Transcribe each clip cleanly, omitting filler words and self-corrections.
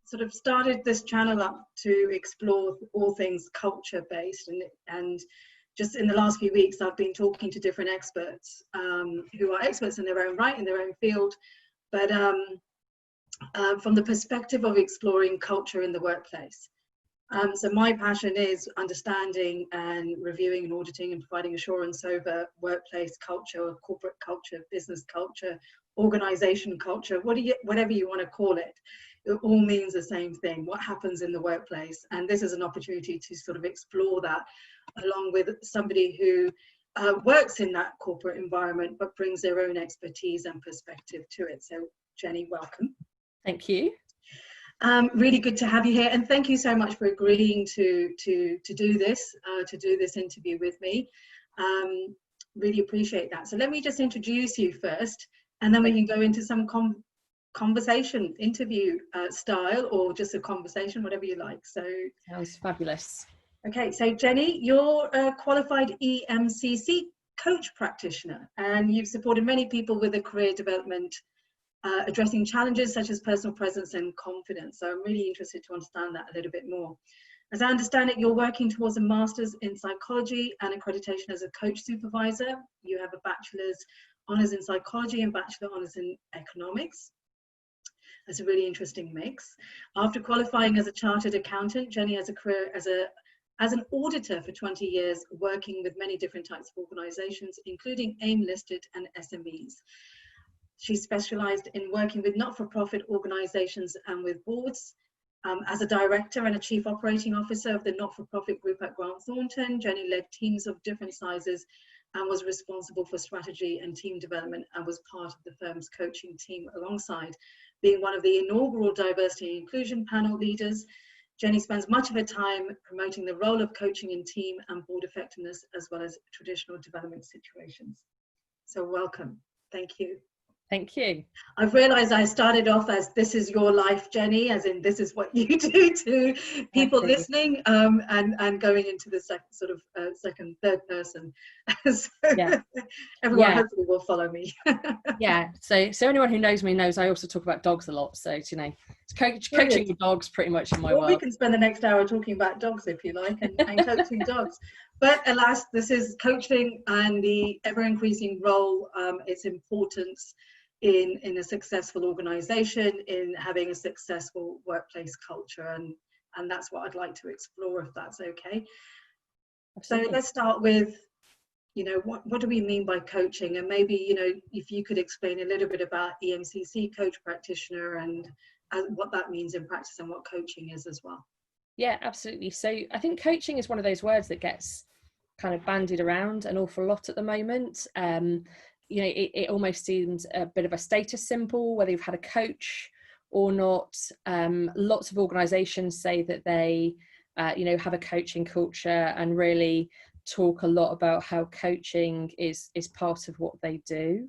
sort of started this channel up to explore all things culture based, and just in the last few weeks I've been talking to different experts who are experts in their own right, in their own field, but from the perspective of exploring culture in the workplace. So my passion is understanding and reviewing and auditing and providing assurance over workplace culture, corporate culture, business culture, organization culture, whatever you want to call it. It all means the same thing, what happens in the workplace. And this is an opportunity to sort of explore that along with somebody who works in that corporate environment, but brings their own expertise and perspective to it. So Jenny, welcome. Thank you. Really good to have you here, and thank you so much for agreeing to do this interview with me. Really appreciate that. So let me just introduce you first, and then we can go into some conversation, interview style, or just a conversation, whatever you like. So sounds fabulous. Okay, so Jenny, you're a qualified EMCC coach practitioner, and you've supported many people with their career development, addressing challenges such as personal presence and confidence. So I'm really interested to understand that a little bit more. As I understand it, you're working towards a master's in psychology and accreditation as a coach supervisor. You have a bachelor's honours in psychology and bachelor honours in economics. That's a really interesting mix. After qualifying as a chartered accountant, Jenny has a career as an auditor for 20 years, working with many different types of organisations, including AIM-listed and SMEs. She specialised in working with not-for-profit organisations and with boards. As a director and a chief operating officer of the not-for-profit group at Grant Thornton, Jenny led teams of different sizes and was responsible for strategy and team development, and was part of the firm's coaching team, alongside being one of the inaugural diversity and inclusion panel leaders. Jenny spends much of her time promoting the role of coaching in team and board effectiveness, as well as traditional development situations. So welcome. Thank you. Thank you. I've realised I started off as this is your life, Jenny, as in this is what you do to people listening, and going into the second, third person. So yeah. Everyone hopefully will follow me. Yeah. So anyone who knows me knows I also talk about dogs a lot. So you know, it's coaching with dogs pretty much in my world. We can spend the next hour talking about dogs if you like, and coaching dogs. But alas, this is coaching and the ever-increasing role, its importance in a successful organization, in having a successful workplace culture, and that's what I'd like to explore, if that's okay. Absolutely. So let's start with, you know, what do we mean by coaching, and maybe, you know, if you could explain a little bit about EMCC coach practitioner and what that means in practice and what coaching is as well. Yeah, absolutely. So I think coaching is one of those words that gets kind of bandied around an awful lot at the moment. You know, it almost seems a bit of a status symbol, whether you've had a coach or not. Lots of organisations say that they, you know, have a coaching culture and really talk a lot about how coaching is part of what they do.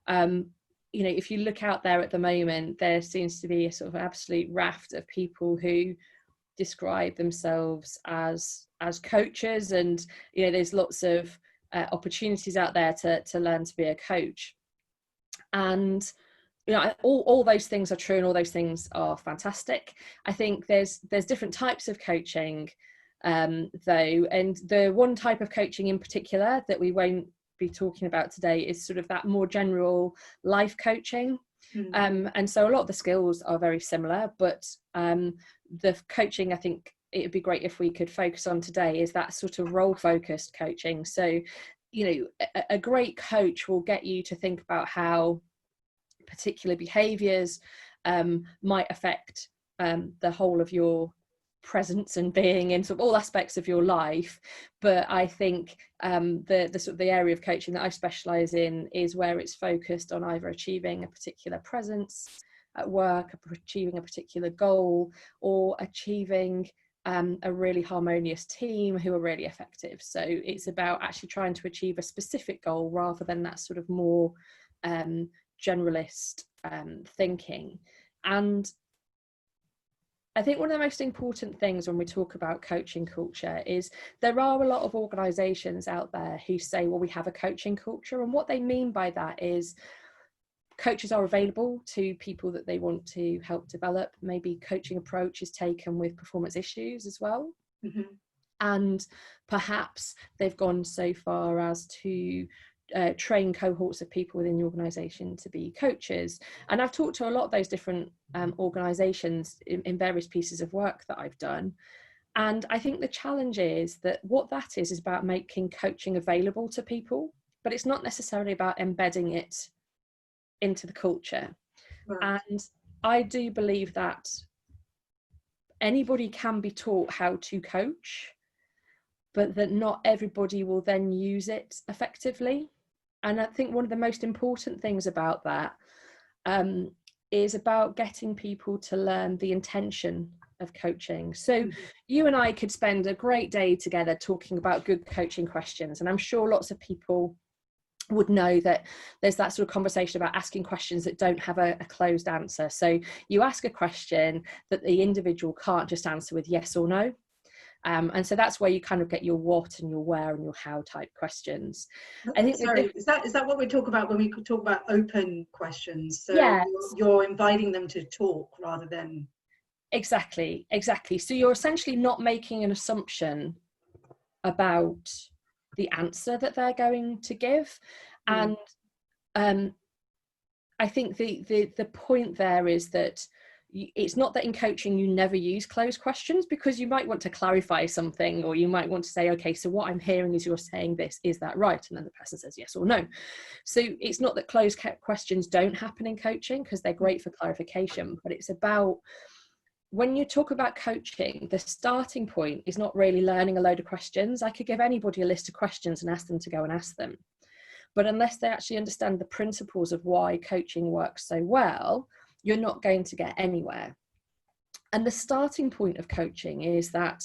You know, if you look out there at the moment, there seems to be a sort of absolute raft of people who describe themselves as coaches, and you know, there's lots of opportunities out there to learn to be a coach. And you know, all those things are true, and all those things are fantastic. I think there's different types of coaching, though, and the one type of coaching in particular that we won't be talking about today is sort of that more general life coaching. And so a lot of the skills are very similar, but the coaching I think it would be great if we could focus on today is that sort of role focused coaching. So, you know, a great coach will get you to think about how particular behaviours might affect the whole of your presence and being in sort of all aspects of your life. But I think the sort of the area of coaching that I specialise in is where it's focused on either achieving a particular presence at work, achieving a particular goal, or achieving a really harmonious team who are really effective. So it's about actually trying to achieve a specific goal rather than that sort of more generalist thinking. And I think one of the most important things when we talk about coaching culture is there are a lot of organisations out there who say, well, we have a coaching culture. And what they mean by that is coaches are available to people that they want to help develop. Maybe coaching approach is taken with performance issues as well. Mm-hmm. And perhaps they've gone so far as to train cohorts of people within the organisation to be coaches. And I've talked to a lot of those different organisations in various pieces of work that I've done. And I think the challenge is that what that is about making coaching available to people, but it's not necessarily about embedding it into the culture. Right. And I do believe that anybody can be taught how to coach, but that not everybody will then use it effectively. And I think one of the most important things about that is about getting people to learn the intention of coaching. So you and I could spend a great day together talking about good coaching questions, and I'm sure lots of people would know that there's that sort of conversation about asking questions that don't have a closed answer. So you ask a question that the individual can't just answer with yes or no. And so that's where you kind of get your what and your where and your how type questions. I think sorry, is that what we talk about when we could talk about open questions? So yes. you're inviting them to talk rather than... Exactly. So you're essentially not making an assumption about the answer that they're going to give. And I think the point there is that it's not that in coaching you never use closed questions, because you might want to clarify something, or you might want to say, okay, so what I'm hearing is you're saying this, is that right? And then the person says yes or no. So it's not that closed questions don't happen in coaching, because they're great for clarification, but it's about, when you talk about coaching, the starting point is not really learning a load of questions. I could give anybody a list of questions and ask them to go and ask them. But unless they actually understand the principles of why coaching works so well, you're not going to get anywhere. And the starting point of coaching is that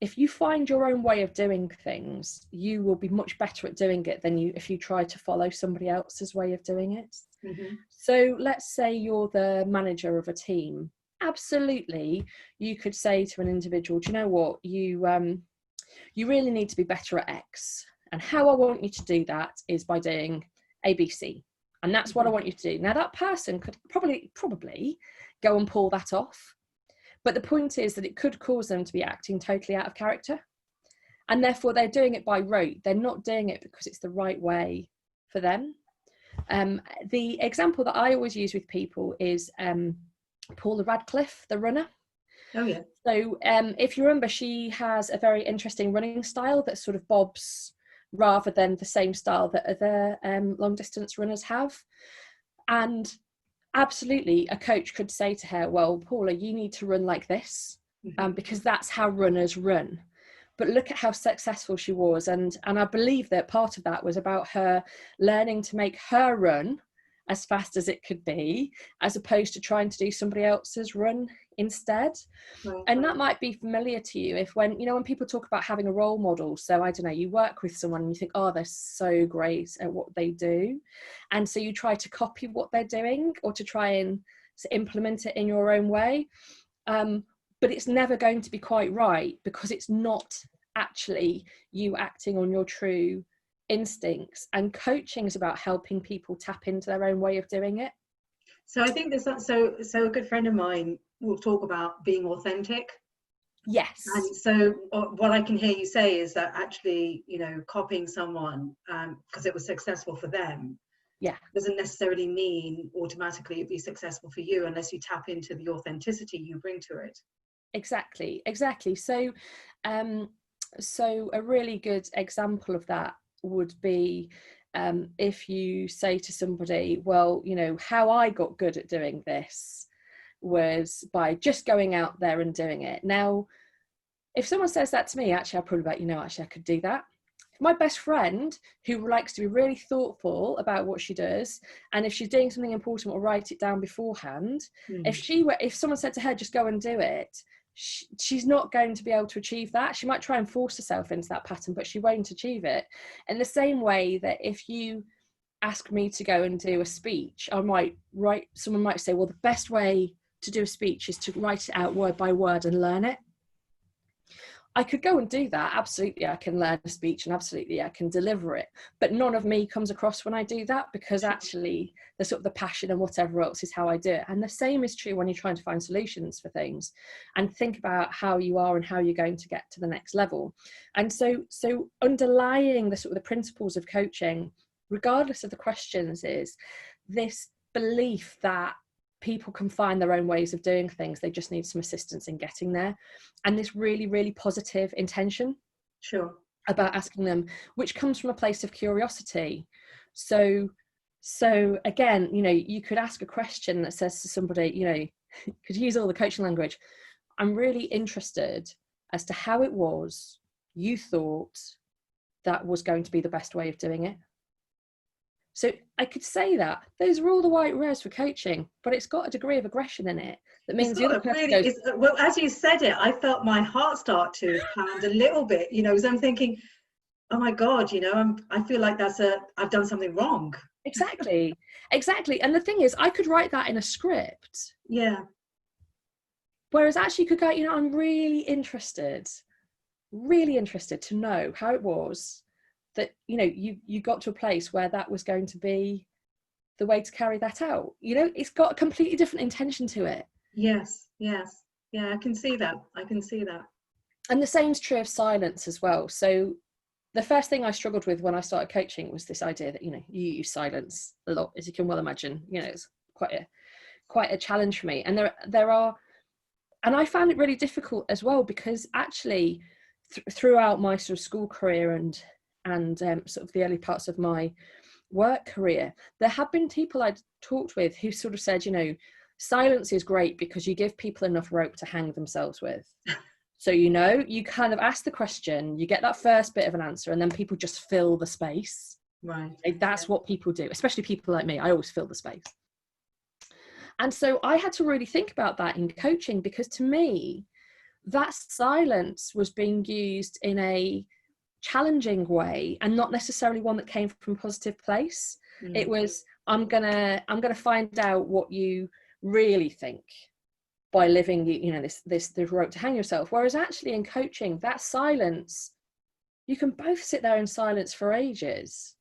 if you find your own way of doing things, you will be much better at doing it than if you try to follow somebody else's way of doing it. Mm-hmm. So let's say you're the manager of a team. Absolutely, you could say to an individual, do you know what, you really need to be better at X, and how I want you to do that is by doing ABC, and that's what I want you to do. Now that person could probably go and pull that off, but the point is that it could cause them to be acting totally out of character, and therefore they're doing it by rote. They're not doing it because it's the right way for them. The example that I always use with people is Paula Radcliffe, the runner. Oh yeah. So if you remember, she has a very interesting running style that sort of bobs rather than the same style that other long distance runners have. And absolutely a coach could say to her, well, Paula, you need to run like this, because that's how runners run. But look at how successful she was. And I believe that part of that was about her learning to make her run as fast as it could be, as opposed to trying to do somebody else's run instead. Right. And that might be familiar to you if when people talk about having a role model. So I don't know, you work with someone and you think, oh, they're so great at what they do. And so you try to copy what they're doing or to try and implement it in your own way. But it's never going to be quite right, because it's not actually you acting on your true instincts. And coaching is about helping people tap into their own way of doing it. So I think there's that. So a good friend of mine will talk about being authentic. Yes. And so what I can hear you say is that actually, copying someone because it was successful for them, doesn't necessarily mean automatically it'd be successful for you unless you tap into the authenticity you bring to it. Exactly. So a really good example of that would be if you say to somebody, well, how I got good at doing this was by just going out there and doing it. Now, if someone says that to me, actually, I'll probably be like, I could do that. If my best friend, who likes to be really thoughtful about what she does, and if she's doing something important, will write it down beforehand. If someone said to her, just go and do it, she's not going to be able to achieve that. She might try and force herself into that pattern, but she won't achieve it. In the same way that if you ask me to go and do a speech, someone might say, well, the best way to do a speech is to write it out word by word and learn it. I could go and do that. Absolutely, I can learn a speech and absolutely I can deliver it. But none of me comes across when I do that, because actually the sort of the passion and whatever else is how I do it. And the same is true when you're trying to find solutions for things and think about how you are and how you're going to get to the next level. And so underlying the sort of the principles of coaching, regardless of the questions, is this belief that people can find their own ways of doing things. They just need some assistance in getting there. And this really, really positive intention about asking them, which comes from a place of curiosity. So again, you know, you could ask a question that says to somebody, you know, could use all the coaching language. I'm really interested as to how it was you thought that was going to be the best way of doing it. So I could say that those are all the white words for coaching, but it's got a degree of aggression in it. That means the other person goes, well, as you said it, I felt my heart start to pound a little bit, you know, because I'm thinking, oh my God, you know, I feel like I've done something wrong. Exactly. And the thing is, I could write that in a script. Yeah. Whereas actually you could go, you know, I'm really interested to know how it was that, you know, you got to a place where that was going to be the way to carry that out. You know, it's got a completely different intention to it. Yes. Yeah, I can see that. And the same's true of silence as well. So the first thing I struggled with when I started coaching was this idea that, you know, you use silence a lot, as you can well imagine. You know, it's quite a challenge for me. And there are, and I found it really difficult as well, because actually throughout my sort of school career and sort of the early parts of my work career, there have been people I'd talked with who sort of said, you know, silence is great because you give people enough rope to hang themselves with. So, you know, you kind of ask the question, you get that first bit of an answer, and then people just fill the space. Right. Like, that's what people do, especially people like me. I always fill the space. And so I had to really think about that in coaching, because to me, that silence was being used in a challenging way and not necessarily one that came from a positive place. It was, I'm gonna find out what you really think by living, you know, this rope to hang yourself. Whereas actually in coaching, that silence, you can both sit there in silence for ages,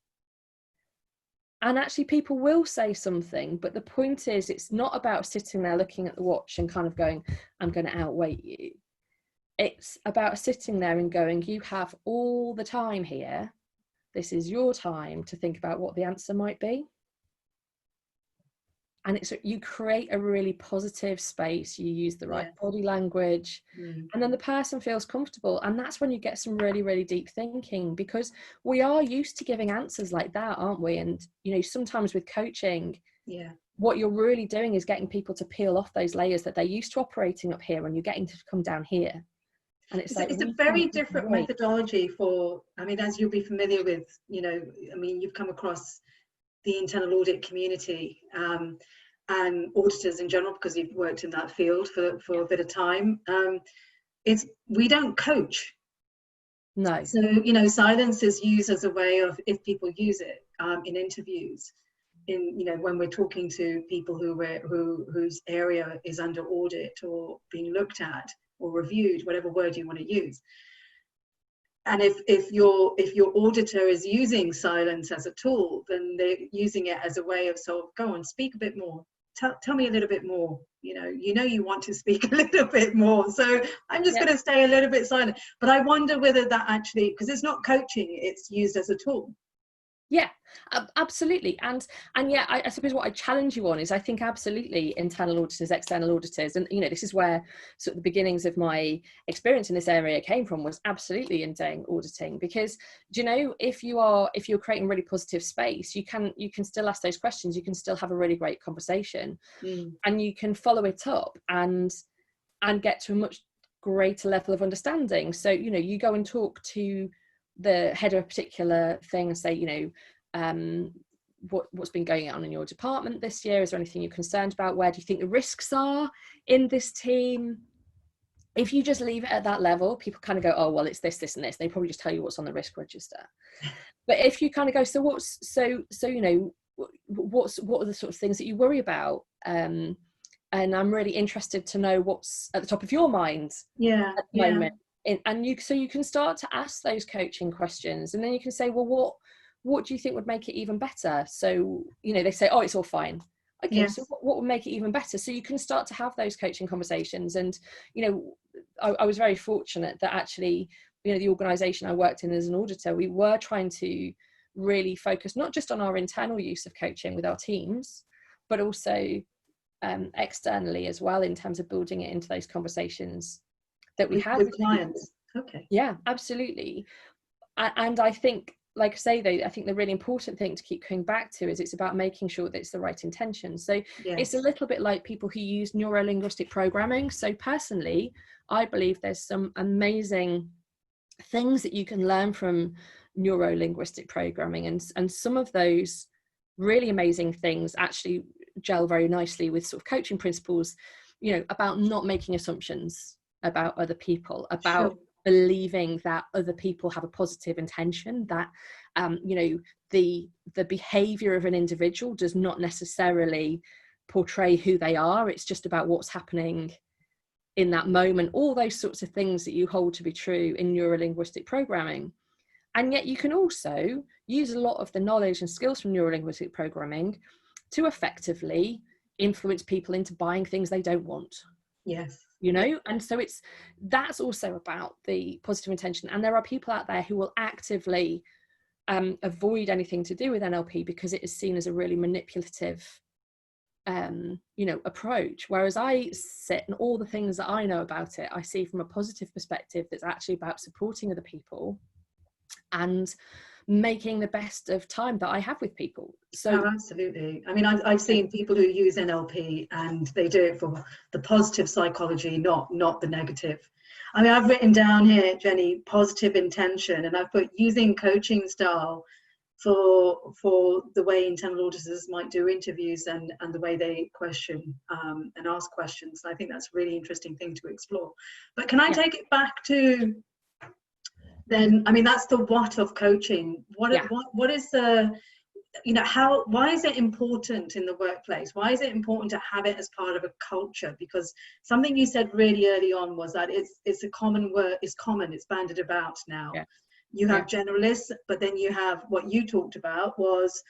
and actually people will say something, but the point is, it's not about sitting there looking at the watch and kind of going, I'm going to outweigh you. It's about sitting there and going, you have all the time here. This is your time to think about what the answer might be. And it's, you create a really positive space. You use the right body language, and then the person feels comfortable. And that's when you get some really, really deep thinking, because we are used to giving answers like that, aren't we? And, you know, sometimes with coaching, what you're really doing is getting people to peel off those layers that they're used to operating up here, and you're getting to come down here. And it's like, it's a very different methodology for, I mean, as you'll be familiar with, you know, I mean, you've come across the internal audit community and auditors in general, because you've worked in that field for a bit of time. We don't coach. No. So, you know, silence is used as a way of, if people use it in interviews, in, you know, when we're talking to people whose area is under audit or being looked at or reviewed, whatever word you want to use. And if your auditor is using silence as a tool, then they're using it as a way of, so go on, speak a bit more. Tell me a little bit more. You know you want to speak a little bit more. So I'm just going to stay a little bit silent. But I wonder whether that actually, because it's not coaching, it's used as a tool. Yeah, absolutely. And yeah, I suppose what I challenge you on is, I think absolutely internal auditors, external auditors, and, you know, this is where sort of the beginnings of my experience in this area came from, was absolutely in doing auditing. Because, do you know, if you're creating really positive space, you can still ask those questions, you can still have a really great conversation, and you can follow it up and get to a much greater level of understanding. So, you know, you go and talk to the head of a particular thing and say, you know, what's been going on in your department this year? Is there anything you're concerned about? Where do you think the risks are in this team? If you just leave it at that level, people kind of go, oh, well, it's this, and this. They probably just tell you what's on the risk register. But if you kind of go, you know, what are the sort of things that you worry about? And I'm really interested to know what's at the top of your mind at the moment. So you can start to ask those coaching questions, and then you can say, well, what do you think would make it even better? So, they say, oh, it's all fine. Okay, Yes. so what would make it even better? So you can start to have those coaching conversations. And, I was very fortunate that actually, the organisation I worked in as an auditor, we were trying to really focus not just on our internal use of coaching with our teams, but also externally as well, in terms of building it into those conversations that we had with clients. Okay. Yeah, absolutely. And I think, like I say, though, I think the really important thing to keep coming back to is it's about making sure that it's the right intention. So Yes. It's a little bit like people who use neuro-linguistic programming. So personally, I believe there's some amazing things that you can learn from neuro-linguistic programming, and some of those really amazing things actually gel very nicely with sort of coaching principles, about not making assumptions about other people, about Sure. believing that other people have a positive intention, that the behavior of an individual does not necessarily portray who they are. It's just about what's happening in that moment, all those sorts of things that you hold to be true in neurolinguistic programming. And yet you can also use a lot of the knowledge and skills from neurolinguistic programming to effectively influence people into buying things they don't want. Yes. And so that's also about the positive intention. And there are people out there who will actively avoid anything to do with NLP because it is seen as a really manipulative approach, whereas I sit and all the things that I know about it I see from a positive perspective that's actually about supporting other people and making the best of time that I have with people. So absolutely. I mean, I've seen people who use NLP and they do it for the positive psychology, not the negative. I mean, I've written down here, Jenny, positive intention, and I've put using coaching style for the way internal auditors might do interviews and the way they question and ask questions. I think that's a really interesting thing to explore. But can I take it back to then? I mean, that's the what of coaching. What is the, why is it important in the workplace? Why is it important to have it as part of a culture? Because something you said really early on was that it's a common word, it's bandied about now. Yeah. You have generalists, but then you have what you talked about was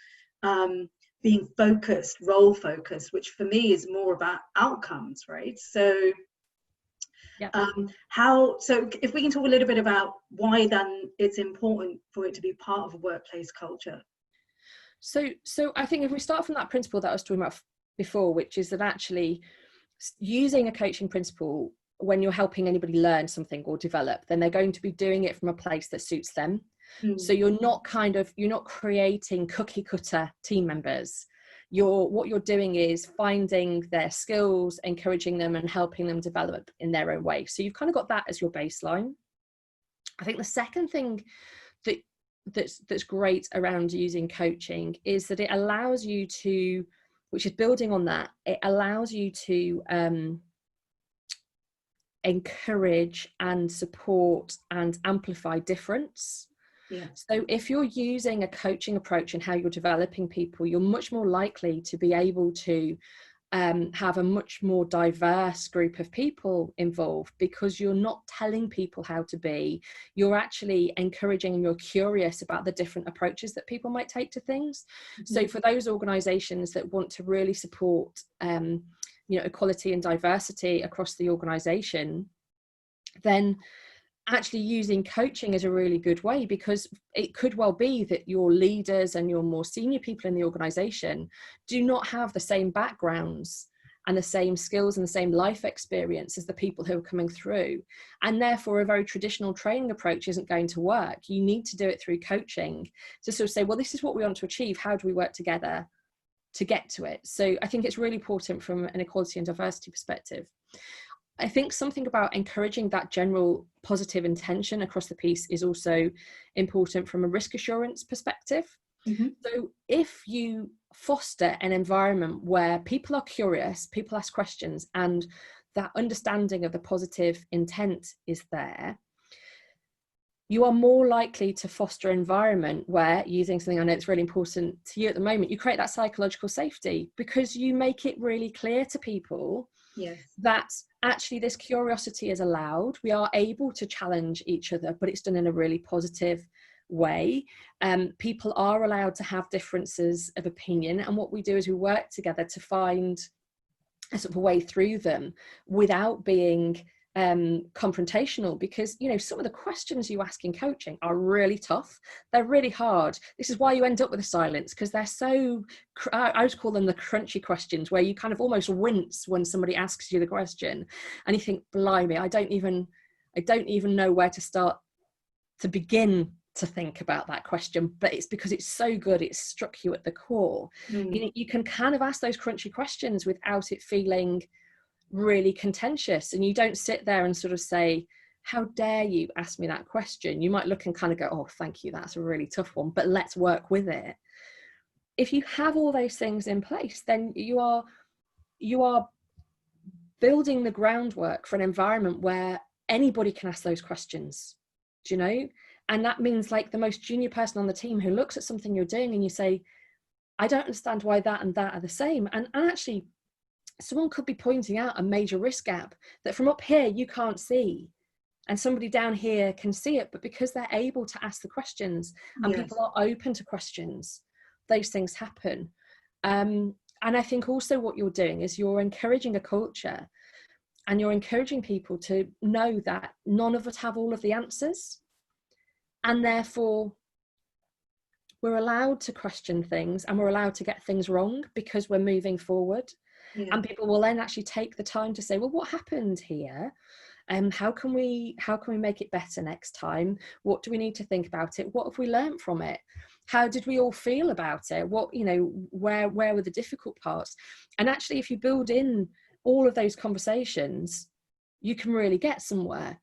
being focused, role focused, which for me is more about outcomes, right? So so if we can talk a little bit about why then it's important for it to be part of a workplace culture. So I think if we start from that principle that I was talking about before, which is that actually using a coaching principle when you're helping anybody learn something or develop, then they're going to be doing it from a place that suits them. So you're not creating cookie cutter team members. What you're doing is finding their skills, encouraging them and helping them develop in their own way. So you've kind of got that as your baseline. I think the second thing that's great around using coaching is that it allows you to, which is building on that, it allows you to encourage and support and amplify difference. So if you're using a coaching approach in how you're developing people, you're much more likely to be able to have a much more diverse group of people involved, because you're not telling people how to be, you're actually encouraging and you're curious about the different approaches that people might take to things. So for those organizations that want to really support equality and diversity across the organization, then actually using coaching is a really good way, because it could well be that your leaders and your more senior people in the organization do not have the same backgrounds and the same skills and the same life experience as the people who are coming through. And therefore a very traditional training approach isn't going to work. You need to do it through coaching to sort of say, well, this is what we want to achieve. How do we work together to get to it? So I think it's really important from an equality and diversity perspective. I think something about encouraging that general positive intention across the piece is also important from a risk assurance perspective. So if you foster an environment where people are curious, people ask questions, and that understanding of the positive intent is there, you are more likely to foster an environment where, using something I know it's really important to you at the moment, you create that psychological safety, because you make it really clear to people Yes. that actually this curiosity is allowed. We are able to challenge each other, but it's done in a really positive way. People are allowed to have differences of opinion, and what we do is we work together to find a sort of a way through them without being confrontational, because some of the questions you ask in coaching are really tough. They're really hard. This is why you end up with a silence, because they're so, I would call them the crunchy questions, where you kind of almost wince when somebody asks you the question and you think, blimey, I don't even know where to start to begin to think about that question. But it's because it's so good, it's struck you at the core. You can kind of ask those crunchy questions without it feeling really contentious, and you don't sit there and sort of say, how dare you ask me that question. You might look and kind of go, oh, thank you, that's a really tough one, but let's work with it. If you have all those things in place, then you are building the groundwork for an environment where anybody can ask those questions, and that means, like, the most junior person on the team who looks at something you're doing and you say, I don't understand why that and that are the same, and actually someone could be pointing out a major risk gap that from up here you can't see, and somebody down here can see it, but because they're able to ask the questions and Yes. people are open to questions, those things happen. And I think also what you're doing is you're encouraging a culture, and you're encouraging people to know that none of us have all of the answers, and therefore we're allowed to question things and we're allowed to get things wrong because we're moving forward. Yeah. And people will then actually take the time to say, well, what happened here? How can we make it better next time? What do we need to think about it? What have we learned from it? How did we all feel about it? What, where were the difficult parts? And actually, if you build in all of those conversations, you can really get somewhere.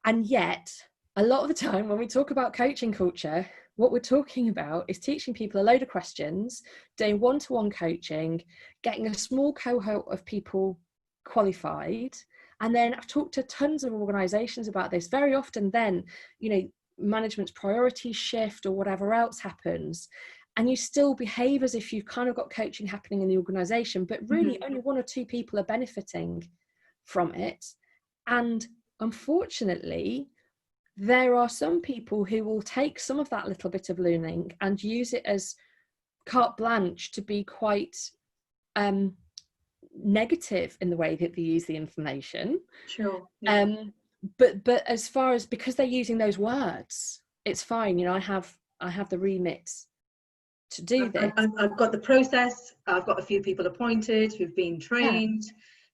And yet, a lot of the time when we talk about coaching culture, what we're talking about is teaching people a load of questions, doing one-to-one coaching, getting a small cohort of people qualified. And then I've talked to tons of organizations about this. Very often then, management's priorities shift or whatever else happens, and you still behave as if you've kind of got coaching happening in the organization, but really only one or two people are benefiting from it. And unfortunately, there are some people who will take some of that little bit of learning and use it as carte blanche to be quite negative in the way that they use the information. Sure. Yeah. But as far as, because they're using those words, it's fine. I have the remit to do this. I've got the process. I've got a few people appointed who've been trained.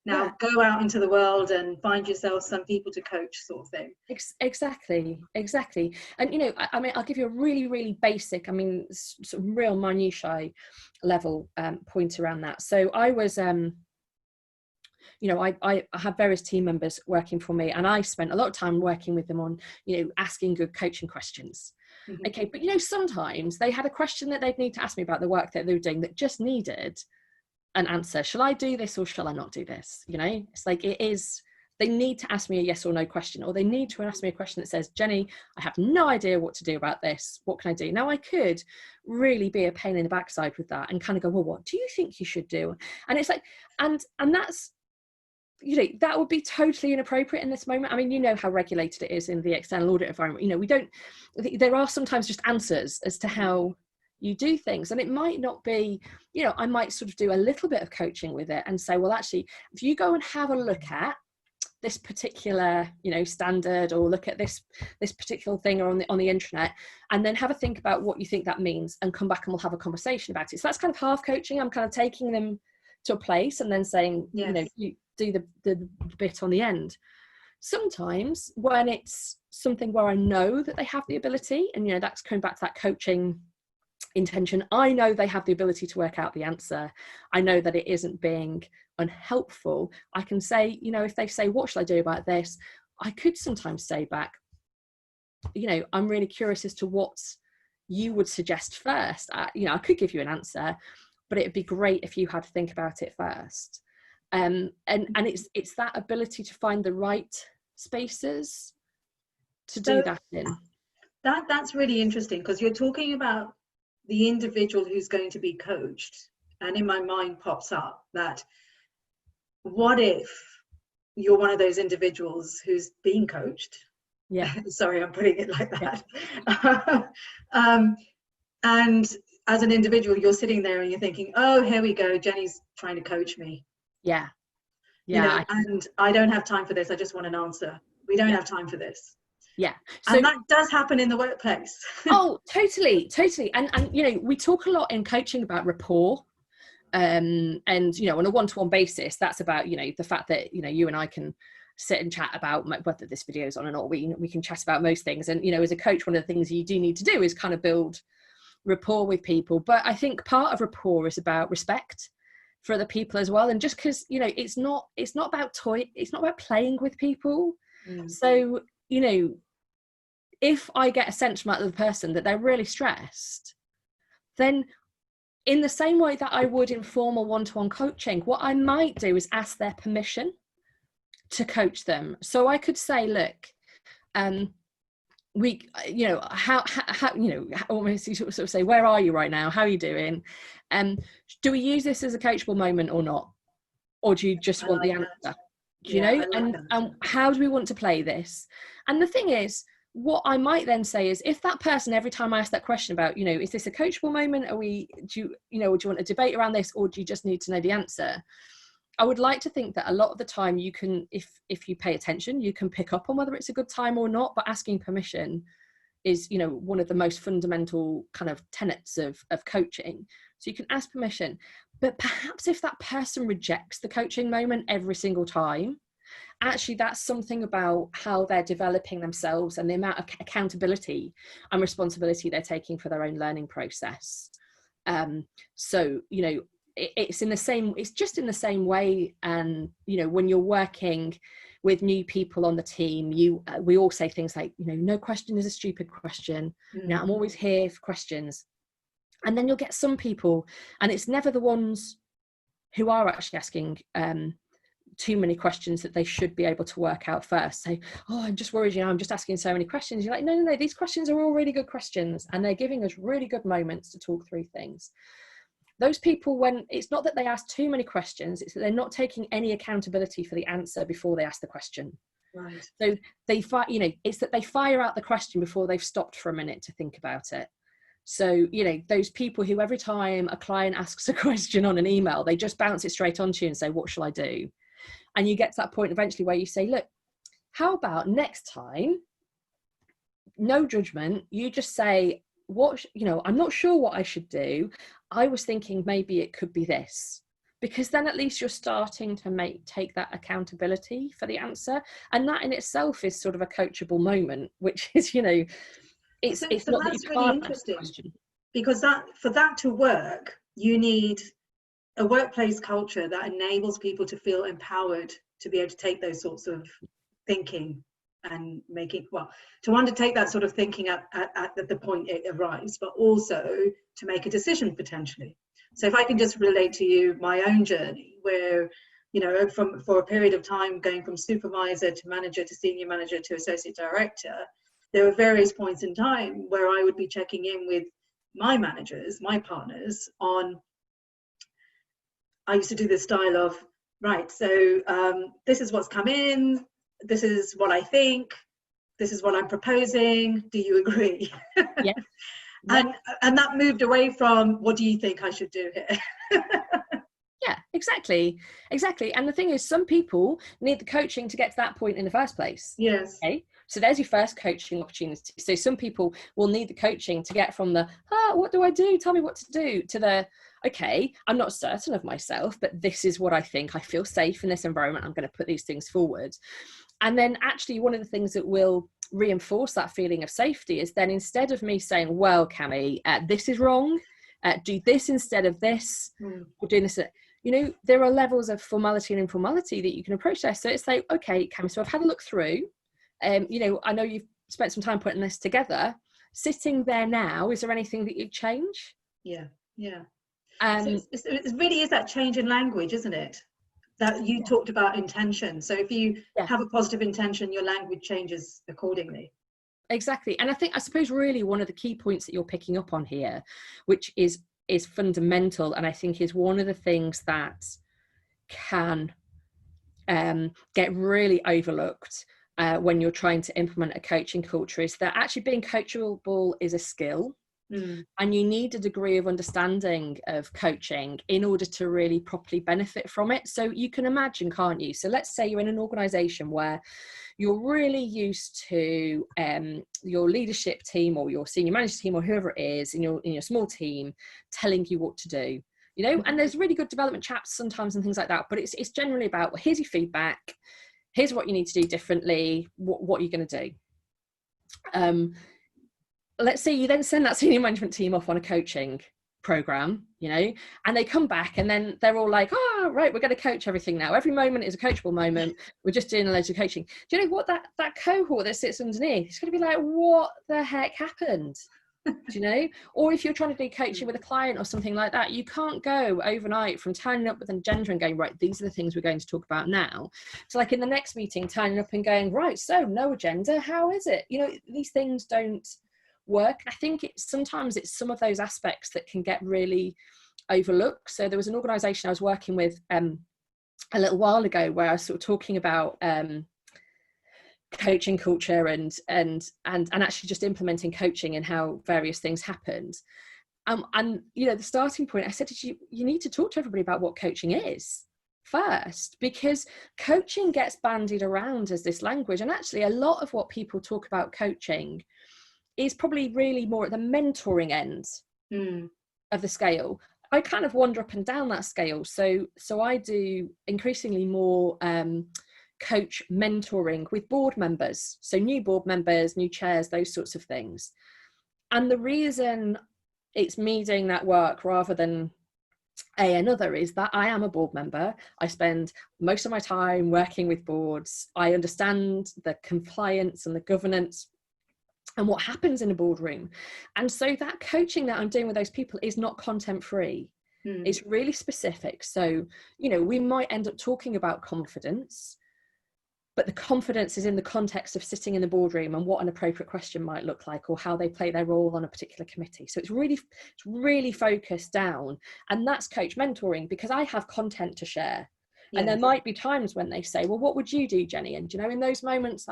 Now go out into the world and find yourself some people to coach, sort of thing. Exactly. And I'll give you a really, really basic, sort of real minutiae level point around that. So I was I have various team members working for me, and I spent a lot of time working with them on asking good coaching questions. Okay, but sometimes they had a question that they'd need to ask me about the work that they were doing that just needed an answer. Shall I do this or shall I not do this? It's like, they need to ask me a yes or no question, or they need to ask me a question that says, Jenny, I have no idea what to do about this. What can I do? Now, I could really be a pain in the backside with that and kind of go, well, what do you think you should do? And it's like, and that's, that would be totally inappropriate in this moment. How regulated it is in the external audit environment. There are sometimes just answers as to how you do things, and it might not be, I might sort of do a little bit of coaching with it and say, well, actually, if you go and have a look at this particular, standard, or look at this particular thing on the intranet, and then have a think about what you think that means, and come back and we'll have a conversation about it. So that's kind of half coaching. I'm kind of taking them to a place and then saying, yes, you do the bit on the end. Sometimes when it's something where I know that they have the ability, and that's coming back to that coaching intention, I know they have the ability to work out the answer. I know that it isn't being unhelpful. I can say, if they say, what should I do about this? I could sometimes say back, I'm really curious as to what you would suggest first. I could give you an answer, but it'd be great if you had to think about it first. And it's that ability to find the right spaces to do that in. That's really interesting, because you're talking about the individual who's going to be coached, and in my mind pops up that what if you're one of those individuals who's being coached? Yeah. Sorry, I'm putting it like that. Yeah. And as an individual, you're sitting there and you're thinking, oh, here we go, Jenny's trying to coach me. Yeah. You know, and I don't have time for this. I just want an answer. We don't have time for this. Yeah. So, and that does happen in the workplace. Oh, totally. And you know, we talk a lot in coaching about rapport. And you know, on a one-to-one basis, that's about, you know, the fact that, you know, you and I can sit and chat about whether this video is on or not. We can chat about most things. And, you know, as a coach, one of the things you do need to do is kind of build rapport with people. But I think part of rapport is about respect for other people as well. And just because, you know, it's not about it's not about playing with people. So, you know, if I get a sense from that other person that they're really stressed, then in the same way that I would in formal one-to-one coaching, what I might do is ask their permission to coach them. So I could say, look, we, you know, how, you know, almost you sort of say, where are you right now? How are you doing? Do we use this as a coachable moment or not? Or do you just want the answer? Do you know? And how do we want to play this? And the thing is, what I might then say is, if that person, every time I ask that question about, you know, is this a coachable moment? Do you want a debate around this, or do you just need to know the answer? I would like to think that a lot of the time you can, if you pay attention, you can pick up on whether it's a good time or not, but asking permission is, you know, one of the most fundamental kind of tenets of coaching. So you can ask permission, but perhaps if that person rejects the coaching moment every single time, actually that's something about how they're developing themselves and the amount of accountability and responsibility they're taking for their own learning process. So, you know, it's just in the same way. And, you know, when you're working with new people on the team, we all say things like, you know, no question is a stupid question. Now I'm always here for questions. And then you'll get some people, and it's never the ones who are actually asking too many questions that they should be able to work out first. Say, oh, I'm just worried, you know, I'm just asking so many questions. You're like, no, these questions are all really good questions, and they're giving us really good moments to talk through things. Those people, when it's not that they ask too many questions, it's that they're not taking any accountability for the answer before they ask the question. Right. So it's that they fire out the question before they've stopped for a minute to think about it. So, you know, those people who every time a client asks a question on an email, they just bounce it straight onto you and say, what shall I do? And you get to that point eventually where you say, look, how about next time, no judgment, you just say, I'm not sure what I should do. I was thinking maybe it could be this, because then at least you're starting to take that accountability for the answer. And that in itself is sort of a coachable moment, which is, you know, it's not that you can't ask the question. Because for that to work, you need a workplace culture that enables people to feel empowered to be able to take those sorts of thinking and to undertake that sort of thinking at the point it arrives, but also to make a decision potentially. So if I can just relate to you my own journey, where, you know, for a period of time going from supervisor to manager to senior manager to associate director, there were various points in time where I would be checking in with my managers, my partners, I used to do this style of, right, so this is what's come in, this is what I think, this is what I'm proposing, do you agree? Yeah. And that moved away from, what do you think I should do here? Yeah, exactly. And the thing is, some people need the coaching to get to that point in the first place. Yes. Okay. So there's your first coaching opportunity. So some people will need the coaching to get from the, what do I do? Tell me what to do, to the, okay, I'm not certain of myself, but this is what I think. I feel safe in this environment. I'm going to put these things forward. And then actually one of the things that will reinforce that feeling of safety is then, instead of me saying, well, Cami, this is wrong, do this instead of this, or doing this, you know, there are levels of formality and informality that you can approach this. So it's like, okay, Cami, so I've had a look through, you know, I know you've spent some time putting this together. Sitting there now, is there anything that you'd change? Yeah. So it really is that change in language, isn't it? That you talked about intention. So if you have a positive intention, your language changes accordingly. Exactly. And I suppose really one of the key points that you're picking up on here, which is fundamental, and I think is one of the things that can get really overlooked when you're trying to implement a coaching culture is that actually being coachable is a skill. And you need a degree of understanding of coaching in order to really properly benefit from it. So you can imagine, can't you? So let's say you're in an organization where you're really used to your leadership team or your senior manager team or whoever it is in your small team telling you what to do, you know, and there's really good development chats sometimes and things like that. But it's generally about, well, here's your feedback. Here's what you need to do differently. What are you going to do? Let's say you then send that senior management team off on a coaching program, you know, and they come back and then they're all like, oh, right, we're going to coach everything now. Every moment is a coachable moment. We're just doing a load of coaching. Do you know what that cohort that sits underneath, it's going to be like, what the heck happened? Do you know? Or if you're trying to do coaching with a client or something like that, you can't go overnight from turning up with an agenda and going, right, these are the things we're going to talk about now. So like in the next meeting, turning up and going, right, so no agenda, how is it? You know, these things don't work. I think sometimes it's some of those aspects that can get really overlooked. So there was an organization I was working with a little while ago where I was sort of talking about coaching culture and actually just implementing coaching and how various things happened. And you know, the starting point, I said, you need to talk to everybody about what coaching is first, because coaching gets bandied around as this language, and actually a lot of what people talk about coaching is probably really more at the mentoring end of the scale. I kind of wander up and down that scale. So I do increasingly more coach mentoring with board members. So new board members, new chairs, those sorts of things. And the reason it's me doing that work rather than another is that I am a board member. I spend most of my time working with boards. I understand the compliance and the governance and what happens in a boardroom. And so that coaching that I'm doing with those people is not content free. It's really specific. So, you know, we might end up talking about confidence, but the confidence is in the context of sitting in the boardroom and what an appropriate question might look like, or how they play their role on a particular committee. So it's really focused down. And that's coach mentoring, because I have content to share. Yes. And there might be times when they say, well, what would you do, Jenny? And, you know, in those moments,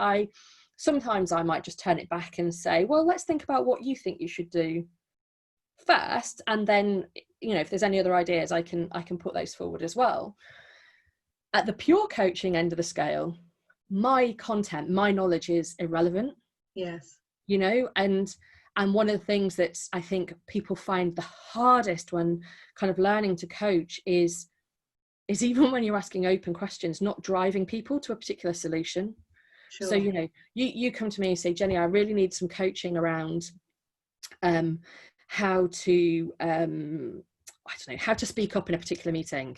sometimes I might just turn it back and say, well, let's think about what you think you should do first. And then, you know, if there's any other ideas, I can put those forward as well. At the pure coaching end of the scale, my content, my knowledge is irrelevant. Yes. You know, and one of the things that I think people find the hardest when kind of learning to coach is even when you're asking open questions, not driving people to a particular solution. Sure. So, you know, you come to me and say, Jenny, I really need some coaching around how to, I don't know, how to speak up in a particular meeting,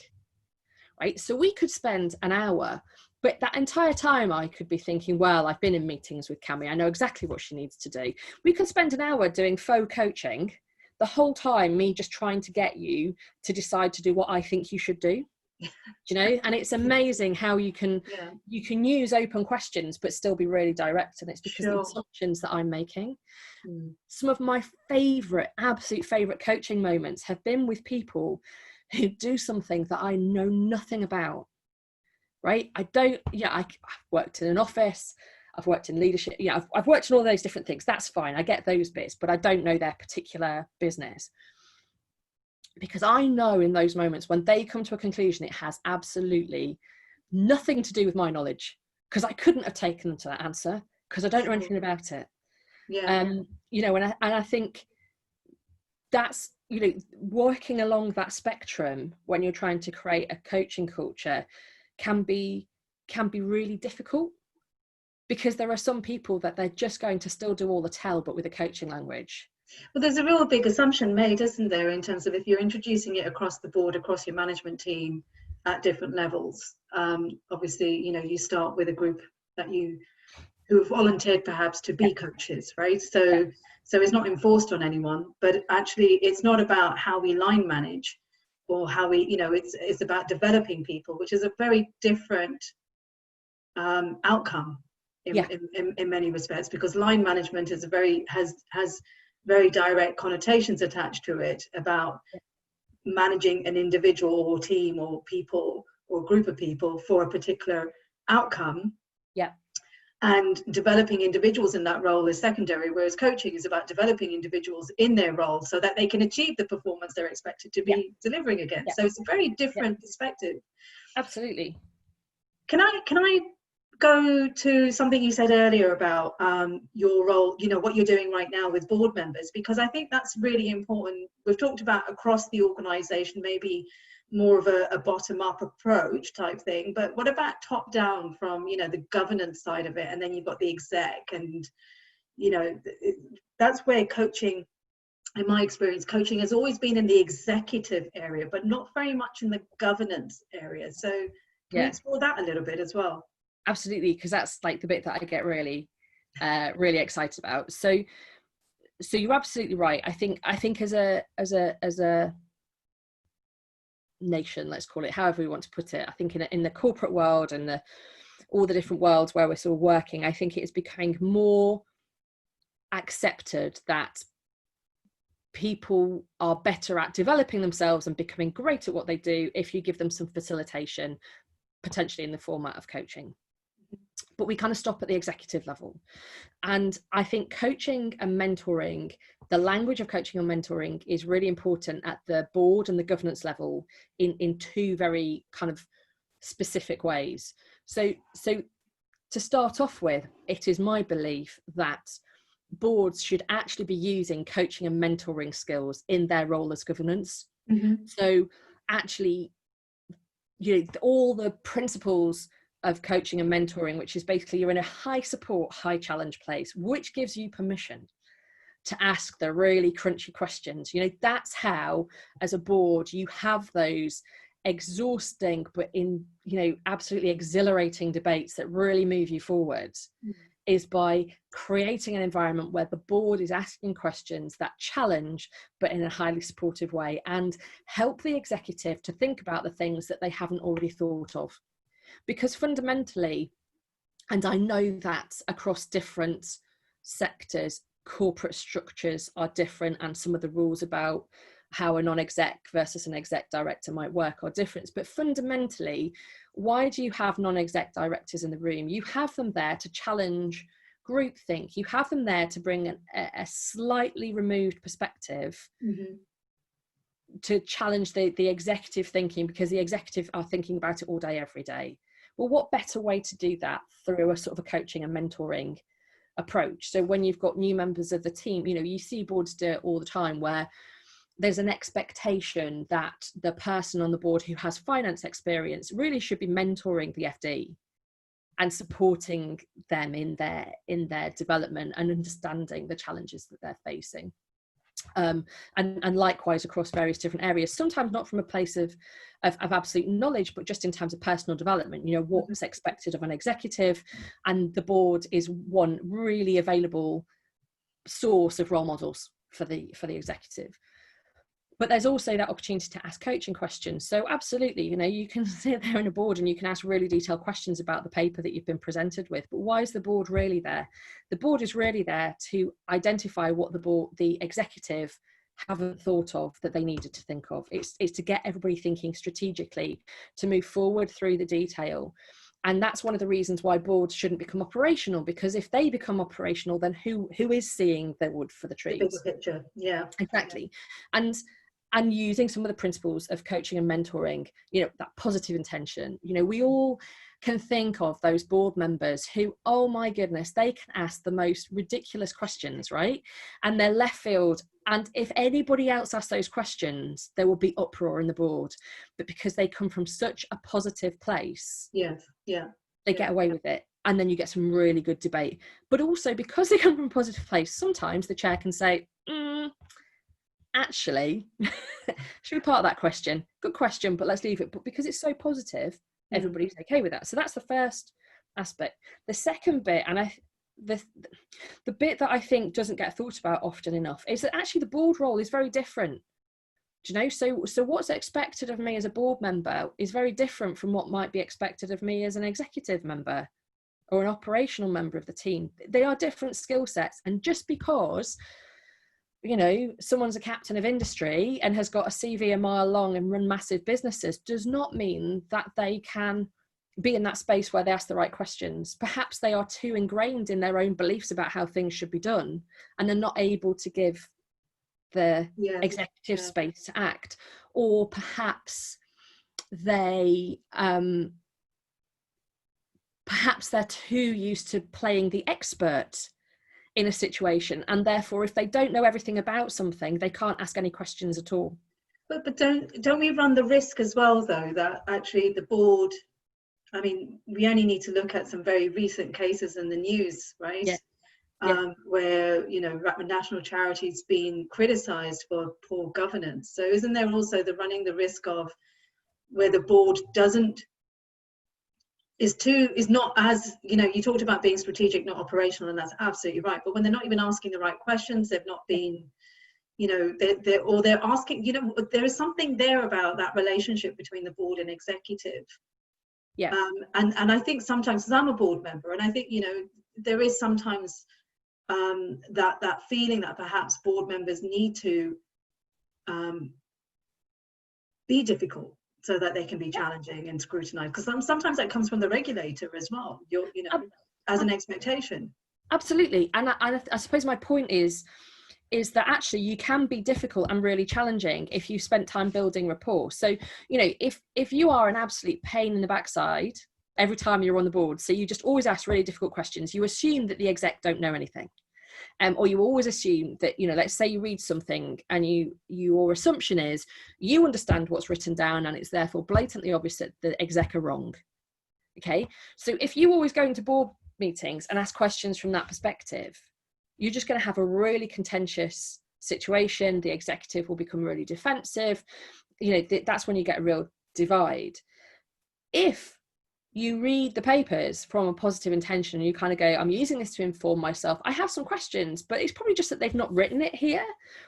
right? So we could spend an hour, but that entire time I could be thinking, well, I've been in meetings with Cami, I know exactly what she needs to do. We could spend an hour doing faux coaching, the whole time me just trying to get you to decide to do what I think you should do. You know, and it's amazing how you can use open questions but still be really direct, and it's because of the assumptions that I'm making. Some of my absolute favorite coaching moments have been with people who do something that I know nothing about, right? I've worked in an office, I've worked in leadership, I've worked in all those different things, that's fine, I get those bits, but I don't know their particular business. Because I know in those moments when they come to a conclusion, it has absolutely nothing to do with my knowledge, because I couldn't have taken them to that answer because I don't know anything about it. You know, and I think that's, you know, working along that spectrum when you're trying to create a coaching culture can be really difficult, because there are some people that they're just going to still do all the tell, but with a coaching language. Well, there's a real big assumption made, isn't there, in terms of if you're introducing it across the board, across your management team at different levels. Obviously, you know, you start with a group who have volunteered perhaps to be coaches, right? So it's not enforced on anyone, but actually it's not about how we line manage or how we, you know, it's about developing people, which is a very different outcome in many respects, because line management is has very direct connotations attached to it about managing an individual or team or people or a group of people for a particular outcome. Yeah. And developing individuals in that role is secondary, whereas coaching is about developing individuals in their role so that they can achieve the performance they're expected to be delivering against. Yeah. So it's a very different perspective. Absolutely. Can I go to something you said earlier about your role, you know, what you're doing right now with board members, because I think that's really important. We've talked about across the organization, maybe more of a bottom-up approach type thing, but what about top-down from, you know, the governance side of it, and then you've got the exec, and, you know, that's where coaching, in my experience, coaching has always been in the executive area, but not very much in the governance area. So can you explore that a little bit as well? Absolutely, because that's like the bit that I get really really excited about. So you're absolutely right. I think as a nation, let's call it, however we want to put it, I think in the corporate world and all the different worlds where we're sort of working, I think it is becoming more accepted that people are better at developing themselves and becoming great at what they do if you give them some facilitation, potentially in the format of coaching. But we kind of stop at the executive level. And I think coaching and mentoring, the language of coaching and mentoring is really important at the board and the governance level in two very kind of specific ways. So to start off with, it is my belief that boards should actually be using coaching and mentoring skills in their role as governance. Mm-hmm. So actually, you know, all the principles of coaching and mentoring, which is basically you're in a high support, high challenge place, which gives you permission to ask the really crunchy questions. You know, that's how, as a board, you have those exhausting, but in, you know, absolutely exhilarating debates that really move you forward, is by creating an environment where the board is asking questions that challenge, but in a highly supportive way, and help the executive to think about the things that they haven't already thought of. Because fundamentally, and I know that across different sectors, corporate structures are different, and some of the rules about how a non-exec versus an exec director might work are different. But fundamentally, why do you have non-exec directors in the room? You have them there to challenge groupthink. You have them there to bring a slightly removed perspective, mm-hmm. to challenge the executive thinking, because the executive are thinking about it all day, every day. Well, what better way to do that through a sort of a coaching and mentoring approach? So when you've got new members of the team, you know, you see boards do it all the time, where there's an expectation that the person on the board who has finance experience really should be mentoring the FD and supporting them in their development and understanding the challenges that they're facing. And likewise across various different areas, sometimes not from a place of absolute knowledge, but just in terms of personal development. You know, what's expected of an executive, and the board is one really available source of role models for the executive. But there's also that opportunity to ask coaching questions. So absolutely, you know, you can sit there in a board and you can ask really detailed questions about the paper that you've been presented with. But why is the board really there? The board is really there to identify what the executive haven't thought of that they needed to think of. It's to get everybody thinking strategically, to move forward through the detail. And that's one of the reasons why boards shouldn't become operational, because if they become operational, then who is seeing the wood for the trees? The bigger picture, yeah. Exactly. And using some of the principles of coaching and mentoring, you know, that positive intention. You know, we all can think of those board members who, oh my goodness, they can ask the most ridiculous questions, right? And they're left field. And if anybody else asks those questions, there will be uproar in the board. But because they come from such a positive place, they get away with it. And then you get some really good debate. But also because they come from a positive place, sometimes the chair can say, actually, should we part of that question? Good question, but let's leave it. But because it's so positive, everybody's okay with that. So that's the first aspect. The second bit, and the bit that I think doesn't get thought about often enough, is that actually the board role is very different. Do you know? So what's expected of me as a board member is very different from what might be expected of me as an executive member or an operational member of the team. They are different skill sets. And just because you know, someone's a captain of industry and has got a CV a mile long and run massive businesses does not mean that they can be in that space where they ask the right questions. Perhaps they are too ingrained in their own beliefs about how things should be done, and they're not able to give the executive space to act. Or perhaps they're too used to playing the expert in a situation, and therefore if they don't know everything about something, they can't ask any questions at all. But don't we run the risk as well, though, that actually the board, I mean, we only need to look at some very recent cases in the news, right? Where, you know, national charities being criticised for poor governance. So isn't there also the running the risk of where the board is not as, you know, you talked about being strategic, not operational, and that's absolutely right. But when they're not even asking the right questions, they've not been, you know, they're asking, you know, there is something there about that relationship between the board and executive. And I think sometimes, because I'm a board member, and I think, you know, there is sometimes that feeling that perhaps board members need to be difficult so that they can be challenging and scrutinized, because sometimes that comes from the regulator as well, you know, as an expectation. Absolutely. And I suppose my point is that actually you can be difficult and really challenging if you spent time building rapport. So, you know, if you are an absolute pain in the backside every time you're on the board, so you just always ask really difficult questions, you assume that the exec don't know anything. Or you always assume that, you know, let's say you read something and your assumption is you understand what's written down and it's therefore blatantly obvious that the exec are wrong. Okay, so if you always go into board meetings and ask questions from that perspective, you're just going to have a really contentious situation. The executive will become really defensive. You know, that's when you get a real divide. If you read the papers from a positive intention and you kind of go, I'm using this to inform myself, I have some questions, but it's probably just that they've not written it here,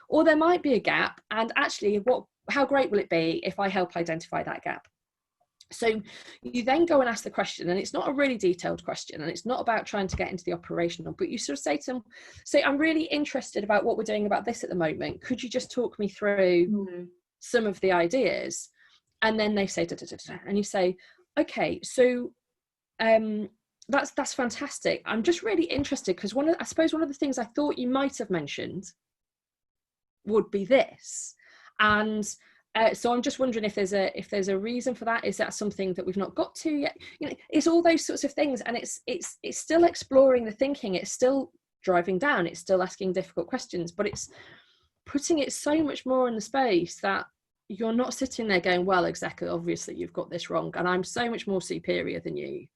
or there might be a gap, and actually how great will it be if I help identify that gap? So you then go and ask the question, and it's not a really detailed question, and it's not about trying to get into the operational, but you sort of say to them, I'm really interested about what we're doing about this at the moment, could you just talk me through some of the ideas? And then they say and you say, okay, so that's fantastic. I'm just really interested because I suppose one of the things I thought you might have mentioned would be this, and so I'm just wondering if there's a reason for that. Is that something that we've not got to yet? You know, it's all those sorts of things, and it's still exploring the thinking. It's still driving down. It's still asking difficult questions, but it's putting it so much more in the space that you're not sitting there going, well, exactly, obviously you've got this wrong and I'm so much more superior than you.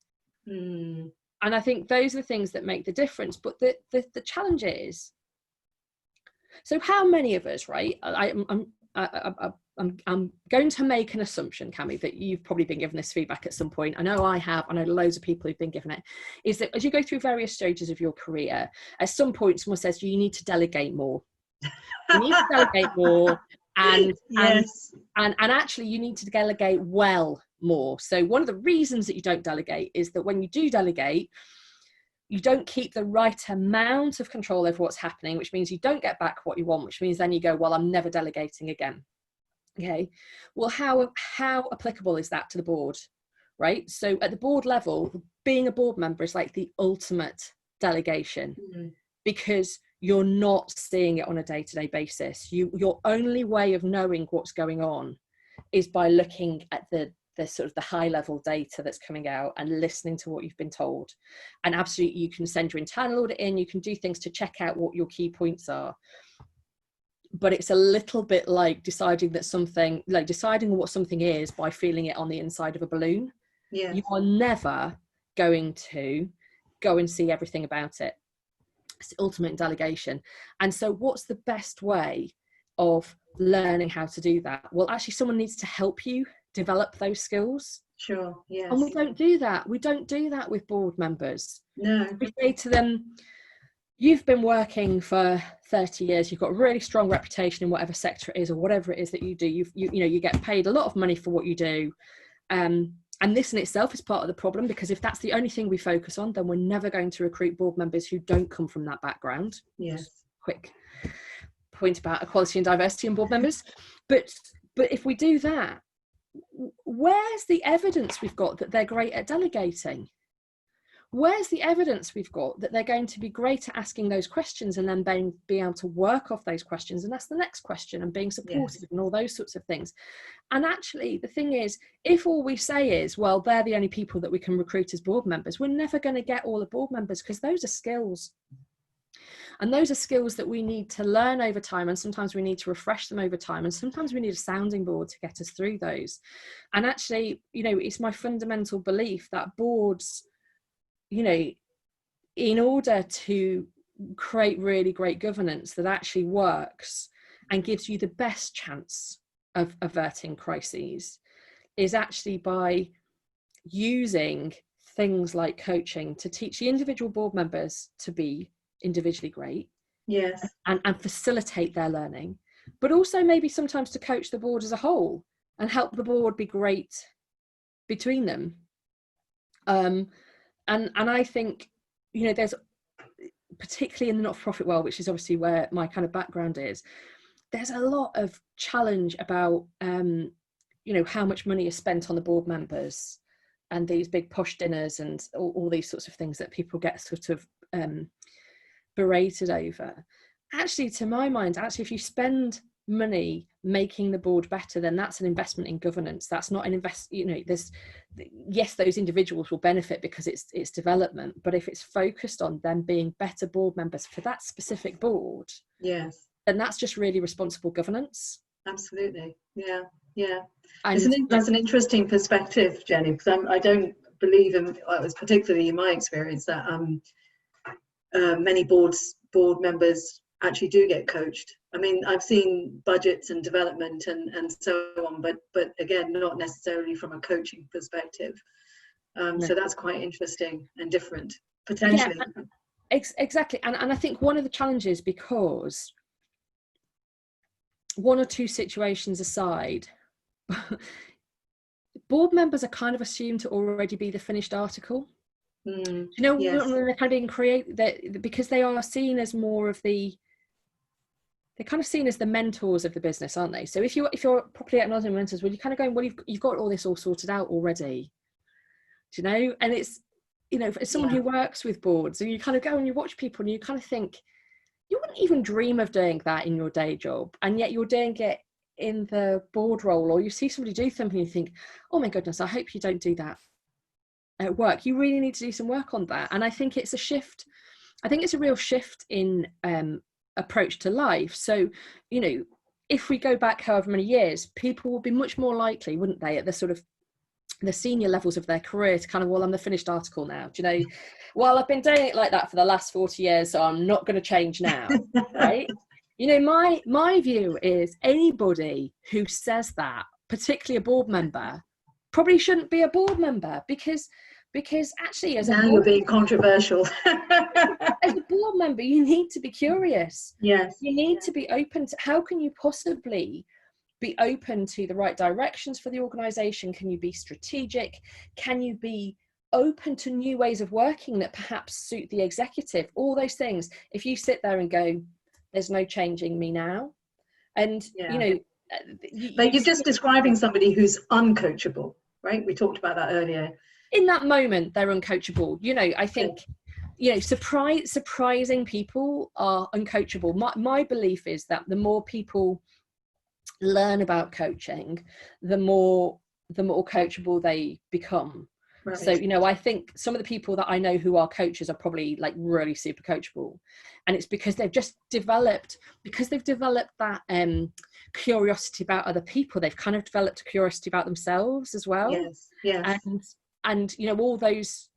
And I think those are the things that make the difference. But the challenge is, so how many of us, right, I'm going to make an assumption, Cami, that you've probably been given this feedback at some point. I know I have. I know loads of people who've been given it. Is that as you go through various stages of your career, at some point someone says you need to delegate more. You need to delegate more. And actually you need to delegate well more. So one of the reasons that you don't delegate is that when you do delegate, you don't keep the right amount of control over what's happening, which means you don't get back what you want, which means then you go, well, I'm never delegating again. Okay, well, how applicable is that to the board, right? So at the board level, being a board member is like the ultimate delegation because you're not seeing it on a day-to-day basis. Your only way of knowing what's going on is by looking at the sort of the high level data that's coming out and listening to what you've been told. And absolutely, you can send your internal audit in, you can do things to check out what your key points are. But it's a little bit like deciding what something is by feeling it on the inside of a balloon. Yeah. You are never going to go and see everything about it. It's ultimate delegation. And so what's the best way of learning how to do that? Well, actually someone needs to help you develop those skills. Sure, yes. And we don't do that. We don't do that with board members. No. We say to them, you've been working for 30 years, you've got a really strong reputation in whatever sector it is or whatever it is that you do. You get paid a lot of money for what you do. And this in itself is part of the problem, because if that's the only thing we focus on, then we're never going to recruit board members who don't come from that background. Yes. Quick point about equality and diversity in board members, but if we do that, where's the evidence we've got that they're great at delegating? Where's the evidence we've got that they're going to be great at asking those questions and then being able to work off those questions and ask the next question and being supportive and all those sorts of things? And actually, the thing is, if all we say is, well, they're the only people that we can recruit as board members, we're never going to get all the board members, because those are skills. And those are skills that we need to learn over time, and sometimes we need to refresh them over time, and sometimes we need a sounding board to get us through those. And actually, you know, it's my fundamental belief that boards, you know, in order to create really great governance that actually works and gives you the best chance of averting crises, is actually by using things like coaching to teach the individual board members to be individually great, and facilitate their learning, but also maybe sometimes to coach the board as a whole and help the board be great between them. And I think, you know, there's, particularly in the not-for-profit world, which is obviously where my kind of background is, there's a lot of challenge about you know, how much money is spent on the board members and these big posh dinners and all these sorts of things that people get sort of berated over. Actually, to my mind, actually, if you spend money making the board better, then that's an investment in governance. That's not an you know, there's, yes, those individuals will benefit because it's development, but if it's focused on them being better board members for that specific board, then that's just really responsible governance. Absolutely. That's an interesting perspective, Jenny, because I don't believe in, well, it was particularly in my experience, that many board members actually do get coached. I mean, I've seen budgets and development and so on, but again, not necessarily from a coaching perspective. So that's quite interesting and different, potentially. Yeah, exactly. And I think one of the challenges, because one or two situations aside, board members are kind of assumed to already be the finished article. You know, they're kind of being created because they are seen as more of they're kind of seen as the mentors of the business, aren't they? So if you're properly acknowledging mentors, well, you're kind of going, well, you've got all this all sorted out already, do you know? And it's, you know, as someone who works with boards, and you kind of go and you watch people and you kind of think, you wouldn't even dream of doing that in your day job, and yet you're doing it in the board role. Or you see somebody do something and you think, oh my goodness, I hope you don't do that at work. You really need to do some work on that. And I think it's a shift. I think it's a real shift in approach to life. So, you know, if we go back however many years, people will be much more likely, wouldn't they, at the sort of the senior levels of their career, to kind of, well, I'm the finished article now, do you know, well, I've been doing it like that for the last 40 years, so I'm not going to change now. Right? You know, my view is anybody who says that, particularly a board member, probably shouldn't be a board member, because actually, as you're being controversial. As a board member, you need to be curious. Yes. You need to be open to, how can you possibly be open to the right directions for the organization? Can you be strategic? Can you be open to new ways of working that perhaps suit the executive? All those things. If you sit there and go, there's no changing me now, and you know, but you're just describing somebody who's uncoachable, right? We talked about that earlier. In that moment, they're uncoachable. You know, I think, you know, surprising people are uncoachable. My belief is that the more people learn about coaching, the more coachable they become. Right. So, you know, I think some of the people that I know who are coaches are probably like really super coachable, and it's because they've just developed that curiosity about other people. They've kind of developed a curiosity about themselves as well. Yes. And you know, all those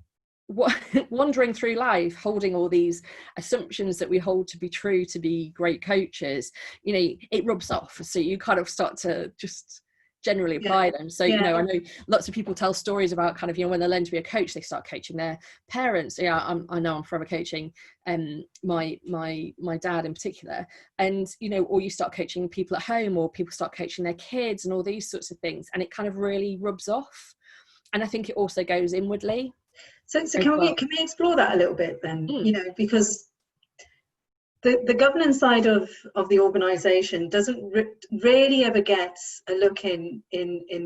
wandering through life, holding all these assumptions that we hold to be true to be great coaches, you know, it rubs off. So you kind of start to just generally apply them. So, you know, I know lots of people tell stories about kind of, you know, when they learn to be a coach, they start coaching their parents. I know I'm forever coaching my dad in particular, and, you know, or you start coaching people at home, or people start coaching their kids and all these sorts of things, and it kind of really rubs off. And I think it also goes inwardly. So can we explore that a little bit then? You know, because The governance side of the organization doesn't really ever get a look in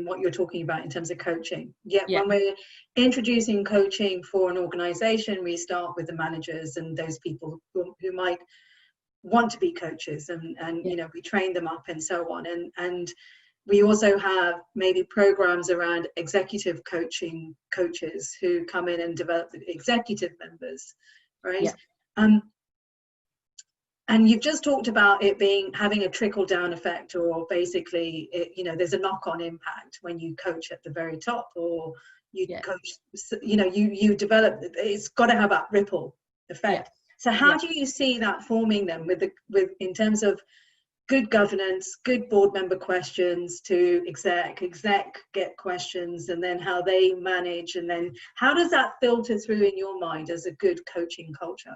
what you're talking about in terms of coaching. Yet when we're introducing coaching for an organization, we start with the managers and those people who might want to be coaches, and you know, we train them up and so on, and we also have maybe programs around executive coaches who come in and develop the executive members, right? And you've just talked about it having a trickle down effect, or basically, you know, there's a knock-on impact when you coach at the very top, or you coach, you know, you develop. It's got to have that ripple effect. So how do you see that forming then with in terms of good governance, good board member questions to exec get questions, and then how they manage, and then how does that filter through in your mind as a good coaching culture?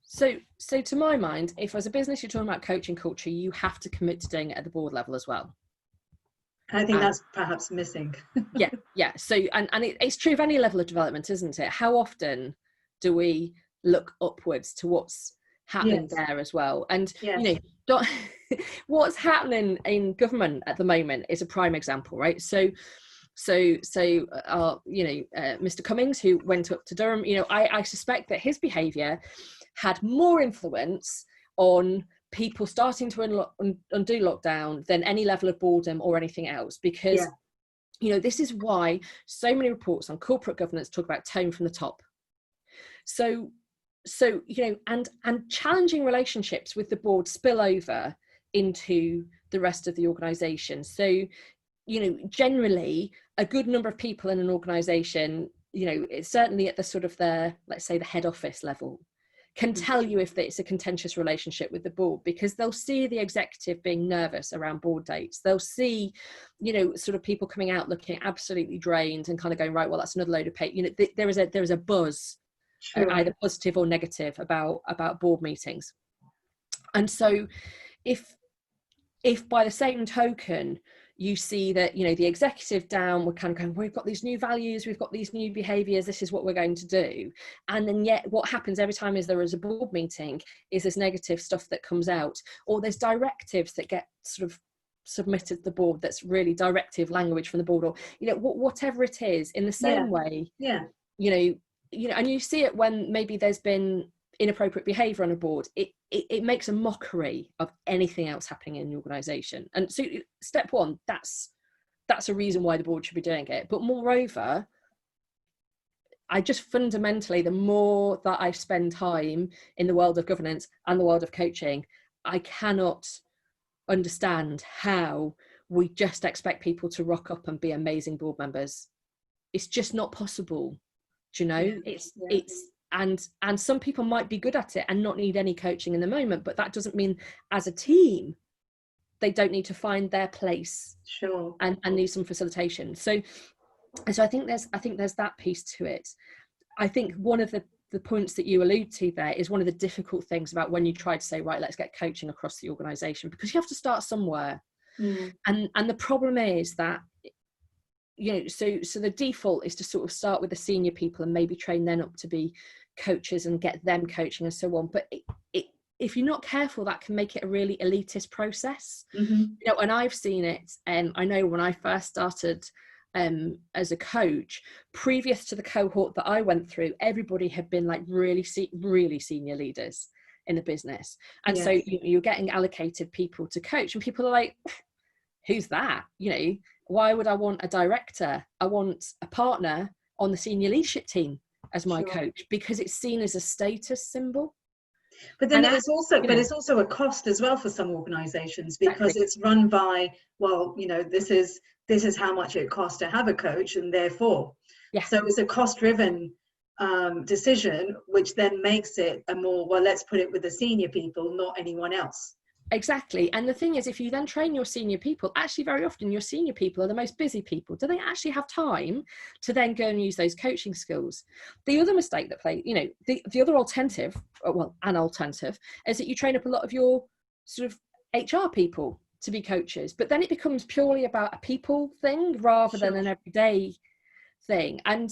So to my mind, if as a business you're talking about coaching culture, you have to commit to doing it at the board level as well. I think that's perhaps missing. yeah. So and it's true of any level of development, isn't it? How often do we look upwards to what's happening there as well? And you know, what's happening in government at the moment is a prime example, right? So you know, Mr. Cummings, who went up to Durham, you know, I suspect that his behaviour had more influence on people starting to undo lockdown than any level of boredom or anything else, because you know, this is why so many reports on corporate governance talk about tone from the top. So you know, and challenging relationships with the board spill over into the rest of the organisation. So, you know, generally a good number of people in an organisation, you know, it's certainly at the sort of let's say the head office level, can tell you if it's a contentious relationship with the board, because they'll see the executive being nervous around board dates. They'll see, you know, sort of people coming out looking absolutely drained and kind of going, right, well, that's another load of pay. You know, there is a buzz, either positive or negative, about board meetings. And so if by the same token you see that, you know, the executive down, we're kind of going, we've got these new values, we've got these new behaviours, this is what we're going to do. And then yet what happens every time there is a board meeting is this negative stuff that comes out, or there's directives that get sort of submitted to the board that's really directive language from the board, or, you know, whatever it is, in the same way, you know, and you see it when maybe there's been inappropriate behaviour on a board, it makes a mockery of anything else happening in the organisation. And so step one, that's a reason why the board should be doing it. But moreover, I just fundamentally, the more that I spend time in the world of governance and the world of coaching, I cannot understand how we just expect people to rock up and be amazing board members. It's just not possible. Do you know? And some people might be good at it and not need any coaching in the moment, but that doesn't mean as a team they don't need to find their place and need some facilitation. So I think there's that piece to it. I think one of the points that you allude to there is one of the difficult things about when you try to say, right, let's get coaching across the organisation, because you have to start somewhere. And the problem is that, you know, so the default is to sort of start with the senior people and maybe train them up to be coaches and get them coaching and so on. But if you're not careful, that can make it a really elitist process. You know, and I've seen it, and I know when I first started as a coach, previous to the cohort that I went through, everybody had been like really senior leaders in the business, and so you're getting allocated people to coach, and people are like, who's that? You know, why would I want a director? I want a partner on the senior leadership team as my coach, because it's seen as a status symbol. But then it's also a cost as well for some organizations, because it's run by, well, you know, this is how much it costs to have a coach, and therefore so it's a cost driven decision, which then makes it a more, well, let's put it with the senior people, not anyone else. Exactly. And the thing is, if you then train your senior people, actually very often your senior people are the most busy people. Do they actually have time to then go and use those coaching skills? The other mistake that you know, the other alternative, an alternative, is that you train up a lot of your sort of HR people to be coaches, but then it becomes purely about a people thing rather than an everyday thing. And,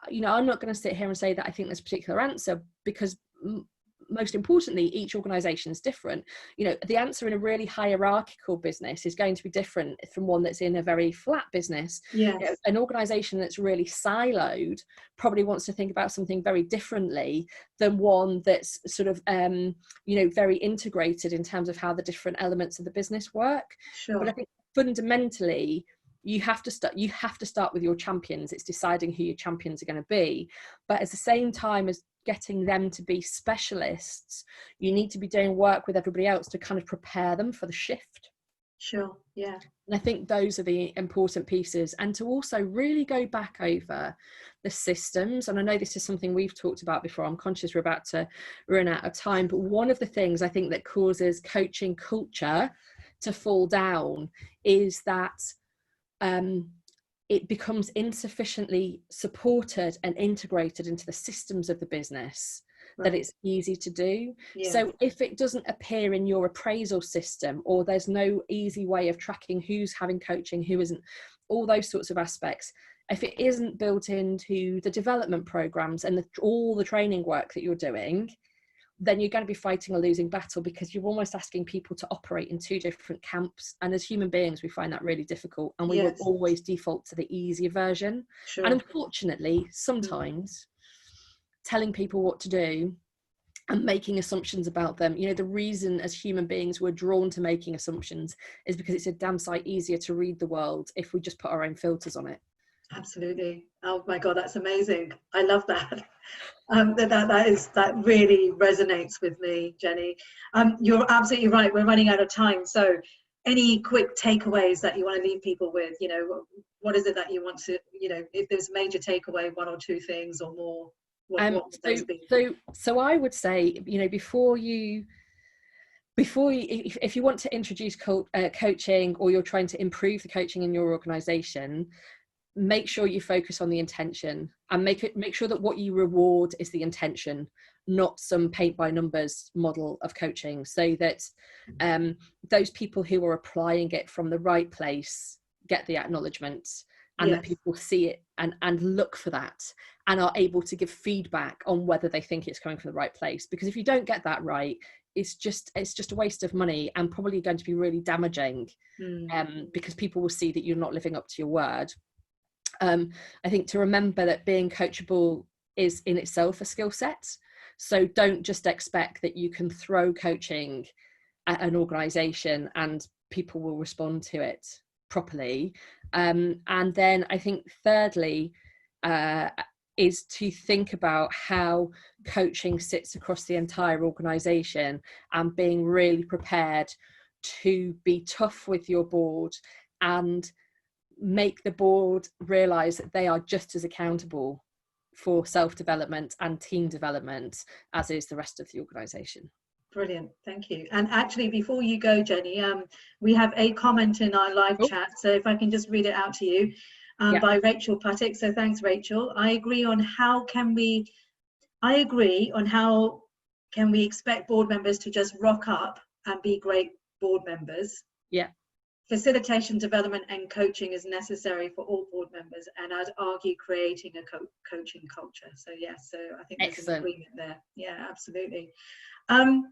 you know, I'm not going to sit here and say that I think there's a particular answer, because most importantly, each organization is different. You know, the answer in a really hierarchical business is going to be different from one that's in a very flat business. Yes. You know, an organization that's really siloed probably wants to think about something very differently than one that's sort of you know, very integrated in terms of how the different elements of the business work. Sure. But I think fundamentally you have to start with your champions. It's deciding who your champions are going to be, but at the same time as getting them to be specialists, you need to be doing work with everybody else to kind of prepare them for the shift. Sure. Yeah. And I think those are the important pieces, and to also really go back over the systems. And I know this is something we've talked about before. I'm conscious we're about to run out of time, but one of the things I think that causes coaching culture to fall down is that it becomes insufficiently supported and integrated into the systems of the business, right, that it's easy to do. Yeah. So if it doesn't appear in your appraisal system, or there's no easy way of tracking who's having coaching, who isn't, all those sorts of aspects, if it isn't built into the development programs and all the training work that you're doing, then you're going to be fighting a losing battle, because you're almost asking people to operate in two different camps. And as human beings, we find that really difficult, and we will always default to the easier version. Sure. And unfortunately, sometimes telling people what to do and making assumptions about them, you know, the reason as human beings we're drawn to making assumptions is because it's a damn sight easier to read the world if we just put our own filters on it. Absolutely. Oh my God, that's amazing. I love that. That really resonates with me, Jenny. You're absolutely right. We're running out of time. So any quick takeaways that you want to leave people with? You know, what is it that you want to, you know, if there's a major takeaway, one or two things or more, what would those be? So I would say, you know, if you want to introduce coaching, or you're trying to improve the coaching in your organization, make sure you focus on the intention, and make sure that what you reward is the intention, not some paint by numbers model of coaching, so that those people who are applying it from the right place get the acknowledgement, and that people see it and look for that, and are able to give feedback on whether they think it's coming from the right place. Because if you don't get that right, it's just a waste of money, and probably going to be really damaging, because people will see that you're not living up to your word. I think to remember that being coachable is in itself a skill set. So don't just expect that you can throw coaching at an organization and people will respond to it properly. And then I think thirdly is to think about how coaching sits across the entire organization, and being really prepared to be tough with your board and make the board realize that they are just as accountable for self-development and team development as is the rest of the organization. Brilliant, thank you. And actually, before you go, Jenny, we have a comment in our live chat, so if I can just read it out to you, by Rachel Puttick. So thanks, Rachel. I agree on how can we expect board members to just rock up and be great board members. Yeah. Facilitation, development and coaching is necessary for all board members, and I'd argue creating a coaching culture. So yes, so I think there's an agreement there. Yeah, absolutely. And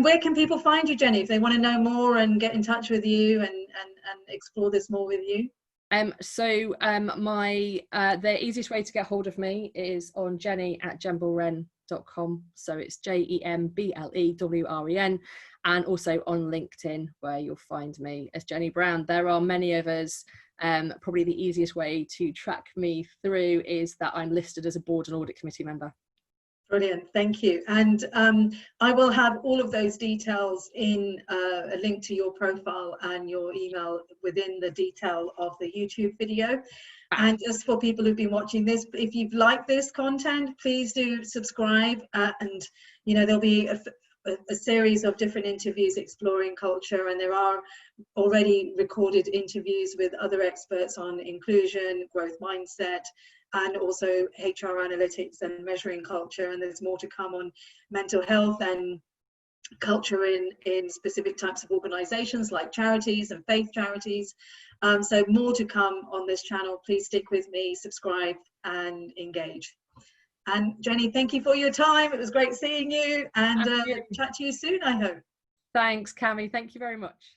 where can people find you, Jenny, if they want to know more and get in touch with you and explore this more with you? The easiest way to get hold of me is on jenny@jembleWren.com. So it's JEMBLEWREN, and also on LinkedIn, where you'll find me as Jenny Brown. There are many of us. Probably the easiest way to track me through is that I'm listed as a board and audit committee member. Brilliant, thank you. And I will have all of those details in a link to your profile and your email within the detail of the YouTube video. And just for people who've been watching this, if you've liked this content, please do subscribe. And you know, there'll be a series of different interviews exploring culture, and there are already recorded interviews with other experts on inclusion, growth mindset, and also HR analytics and measuring culture. And there's more to come on mental health and culture in specific types of organizations like charities and faith charities. So more to come on this channel. Please stick with me, subscribe and engage. And Jenny, thank you for your time. It was great seeing you, and chat to you soon, I hope. Thanks, Cami. Thank you very much.